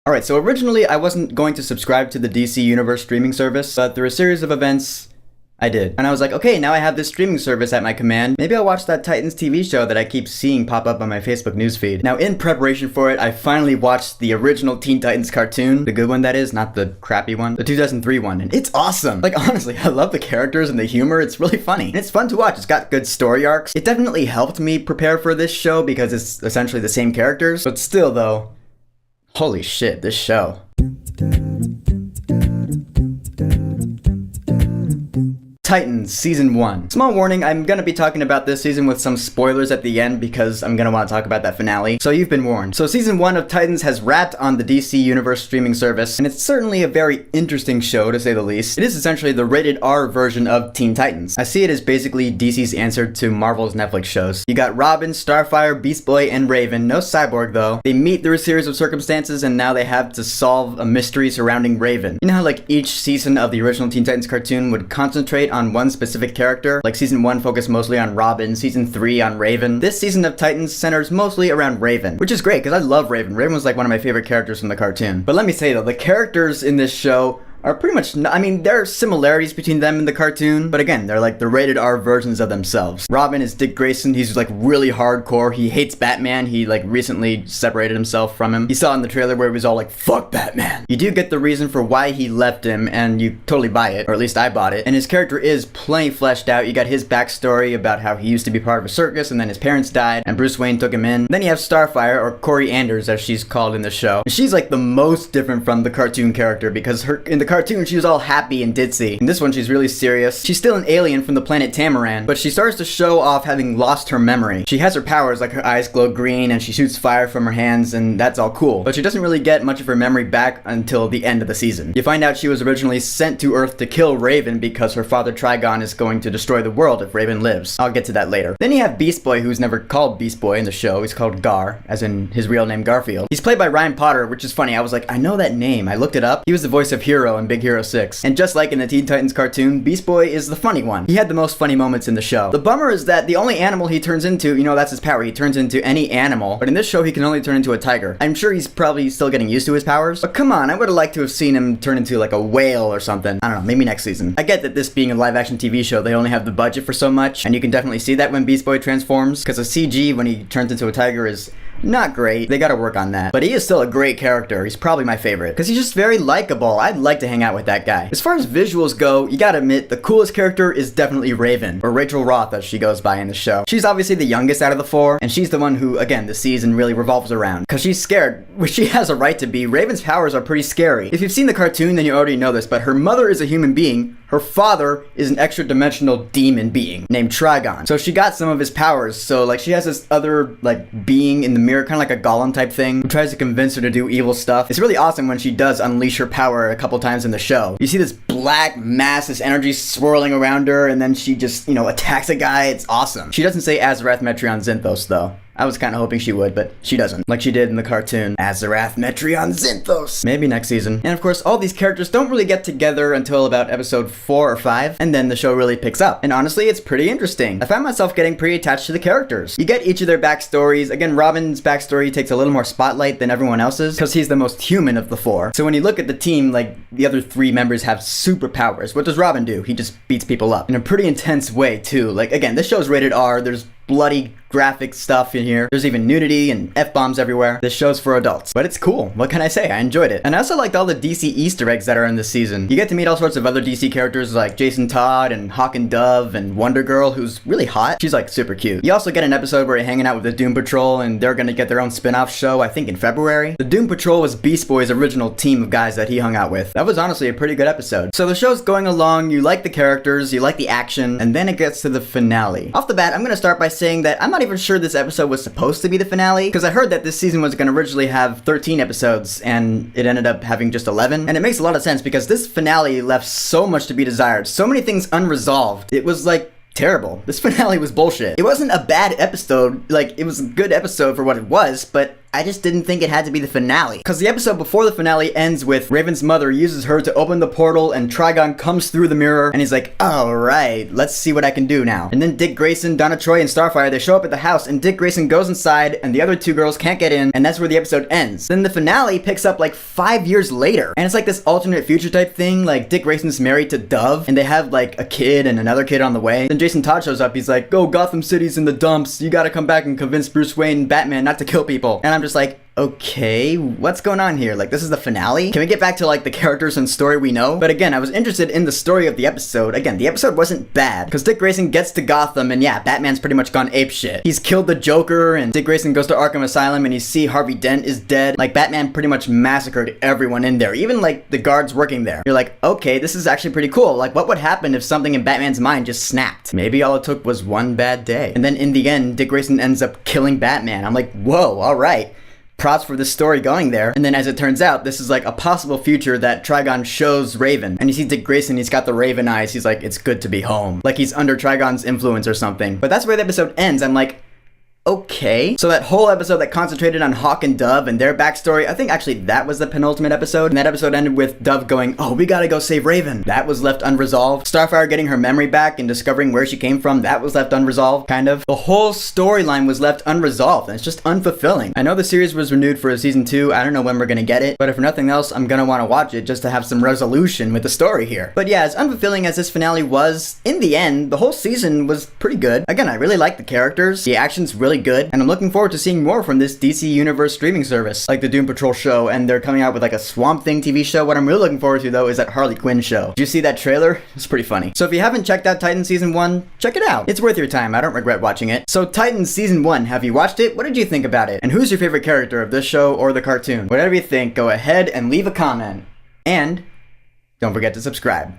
Alright, so originally I wasn't going to subscribe to the DC Universe streaming service, but through a series of events, I did. And I was like, okay, now I have this streaming service at my command. Maybe I'll watch that Titans TV show that I keep seeing pop up on my Facebook newsfeed. Now, in preparation for it, I finally watched the original Teen Titans cartoon. The good one, that is, not the crappy one. The 2003 one, and it's awesome! Like, honestly, I love the characters and the humor. It's really funny. And it's fun to watch. It's got good story arcs. It definitely helped me prepare for this show because it's essentially the same characters. But still, though, holy shit, this show. Titans Season 1. Small warning, I'm gonna be talking about this season with some spoilers at the end because I'm gonna want to talk about that finale, so you've been warned. So Season 1 of Titans has wrapped on the DC Universe streaming service, and it's certainly a very interesting show to say the least. It is essentially the rated R version of Teen Titans. I see it as basically DC's answer to Marvel's Netflix shows. You got Robin, Starfire, Beast Boy, and Raven. No Cyborg though. They meet through a series of circumstances and now they have to solve a mystery surrounding Raven. You know how like each season of the original Teen Titans cartoon would concentrate on one specific character? Like Season 1 focused mostly on Robin, Season 3 on Raven. This season of Titans centers mostly around Raven, which is great because I love Raven. Raven was like one of my favorite characters from the cartoon. But let me say though, the characters in this show are pretty much, I mean, there are similarities between them and the cartoon, but again, they're like the rated R versions of themselves. Robin is Dick Grayson. He's like really hardcore. He hates Batman. He like recently separated himself from him. You saw in the trailer where he was all like, fuck Batman. You do get the reason for why he left him, and you totally buy it, or at least I bought it. And his character is plenty fleshed out. You got his backstory about how he used to be part of a circus, and then his parents died, and Bruce Wayne took him in. Then you have Starfire, or Corey Anders as she's called in the show. And she's like the most different from the cartoon character because in the cartoon she was all happy and ditzy. In this one she's really serious. She's still an alien from the planet Tamaran, but she starts to show off having lost her memory. She has her powers, like her eyes glow green and she shoots fire from her hands, and that's all cool. But she doesn't really get much of her memory back until the end of the season. You find out she was originally sent to Earth to kill Raven because her father Trigon is going to destroy the world if Raven lives. I'll get to that later. Then you have Beast Boy, who's never called Beast Boy in the show. He's called Gar, as in his real name Garfield. He's played by Ryan Potter, which is funny. I was like, I know that name. I looked it up. He was the voice of Hero in Big Hero 6. And just like in the Teen Titans cartoon, Beast Boy is the funny one. He had the most funny moments in the show. The bummer is that the only animal he turns into, you know, that's his power. He turns into any animal. But in this show, he can only turn into a tiger. I'm sure he's probably still getting used to his powers. But come on, I would have liked to have seen him turn into like a whale or something. I don't know, maybe next season. I get that this being a live action TV show, they only have the budget for so much. And you can definitely see that when Beast Boy transforms. Because the CG when he turns into a tiger is not great. They gotta work on that. But he is still a great character. He's probably my favorite. Because he's just very likable. I'd like to hang out with that guy. As far as visuals go, you gotta admit, the coolest character is definitely Raven. Or Rachel Roth, as she goes by in the show. She's obviously the youngest out of the four. And she's the one who, again, the season really revolves around. Because she's scared, which she has a right to be. Raven's powers are pretty scary. If you've seen the cartoon, then you already know this. But her mother is a human being. Her father is an extra-dimensional demon being named Trigon. So she got some of his powers. So like she has this other like being in the mirror, kind of like a golem type thing, who tries to convince her to do evil stuff. It's really awesome when she does unleash her power a couple times in the show. You see this black mass, this energy swirling around her, and then she just, you know, attacks a guy. It's awesome. She doesn't say Azarath Metreon Zinthos though. I was kind of hoping she would, but she doesn't. Like she did in the cartoon. Azarath Metreon Zinthos. Maybe next season. And of course, all these characters don't really get together until about episode 4 or 5, and then the show really picks up. And honestly, it's pretty interesting. I found myself getting pretty attached to the characters. You get each of their backstories. Again, Robin's backstory takes a little more spotlight than everyone else's, because he's the most human of the four. So when you look at the team, like, the other 3 members have superpowers. What does Robin do? He just beats people up. In a pretty intense way, too. Like, again, this show's rated R. There's bloody graphic stuff in here. There's even nudity and F-bombs everywhere. This show's for adults. But it's cool. What can I say? I enjoyed it. And I also liked all the DC Easter eggs that are in this season. You get to meet all sorts of other DC characters like Jason Todd and Hawk and Dove and Wonder Girl, who's really hot. She's like super cute. You also get an episode where you're hanging out with the Doom Patrol, and they're gonna get their own spin-off show, I think in February. The Doom Patrol was Beast Boy's original team of guys that he hung out with. That was honestly a pretty good episode. So the show's going along, you like the characters, you like the action, and then it gets to the finale. Off the bat, I'm gonna start by saying that I'm not even sure this episode was supposed to be the finale, because I heard that this season was going to originally have 13 episodes, and it ended up having just 11. And it makes a lot of sense, because this finale left so much to be desired, so many things unresolved. It was like terrible. This finale was bullshit. It wasn't a bad episode, like, it was a good episode for what it was, but I just didn't think it had to be the finale. Because the episode before the finale ends with Raven's mother uses her to open the portal and Trigon comes through the mirror and he's like, alright, let's see what I can do now. And then Dick Grayson, Donna Troy, and Starfire, they show up at the house and Dick Grayson goes inside and the other two girls can't get in, and that's where the episode ends. Then the finale picks up like 5 years later, and it's like this alternate future type thing, like Dick Grayson's married to Dove and they have like a kid and another kid on the way. Then Jason Todd shows up, he's like, go, Gotham City's in the dumps, you gotta come back and convince Bruce Wayne and Batman not to kill people. And I'm just like, okay, what's going on here? Like, this is the finale? Can we get back to like the characters and story we know? But again, I was interested in the story of the episode. Again, the episode wasn't bad because Dick Grayson gets to Gotham and yeah, Batman's pretty much gone apeshit. He's killed the Joker and Dick Grayson goes to Arkham Asylum and you see Harvey Dent is dead. Like, Batman pretty much massacred everyone in there, even like the guards working there. You're like, okay, this is actually pretty cool. Like, what would happen if something in Batman's mind just snapped? Maybe all it took was one bad day. And then in the end, Dick Grayson ends up killing Batman. I'm like, whoa, alright. Props for the story going there. And then as it turns out, this is like a possible future that Trigon shows Raven. And you see Dick Grayson, he's got the Raven eyes. He's like, it's good to be home. Like he's under Trigon's influence or something. But that's where the episode ends. I'm like, okay. So that whole episode that concentrated on Hawk and Dove and their backstory, I think actually that was the penultimate episode. And that episode ended with Dove going, oh, we gotta go save Raven. That was left unresolved. Starfire getting her memory back and discovering where she came from, that was left unresolved, kind of. The whole storyline was left unresolved and it's just unfulfilling. I know the series was renewed for a season 2. I don't know when we're gonna get it, but if nothing else, I'm gonna wanna watch it just to have some resolution with the story here. But yeah, as unfulfilling as this finale was, in the end, the whole season was pretty good. Again, I really like the characters. The action's really good, and I'm looking forward to seeing more from this DC Universe streaming service, like the Doom Patrol show, and they're coming out with like a Swamp Thing TV show. What I'm really looking forward to though is that Harley Quinn show. Did you see that trailer? It's pretty funny. So if you haven't checked out Titans Season 1, check it out. It's worth your time. I don't regret watching it. So Titans Season 1, have you watched it? What did you think about it? And who's your favorite character of this show or the cartoon? Whatever you think, go ahead and leave a comment. And don't forget to subscribe.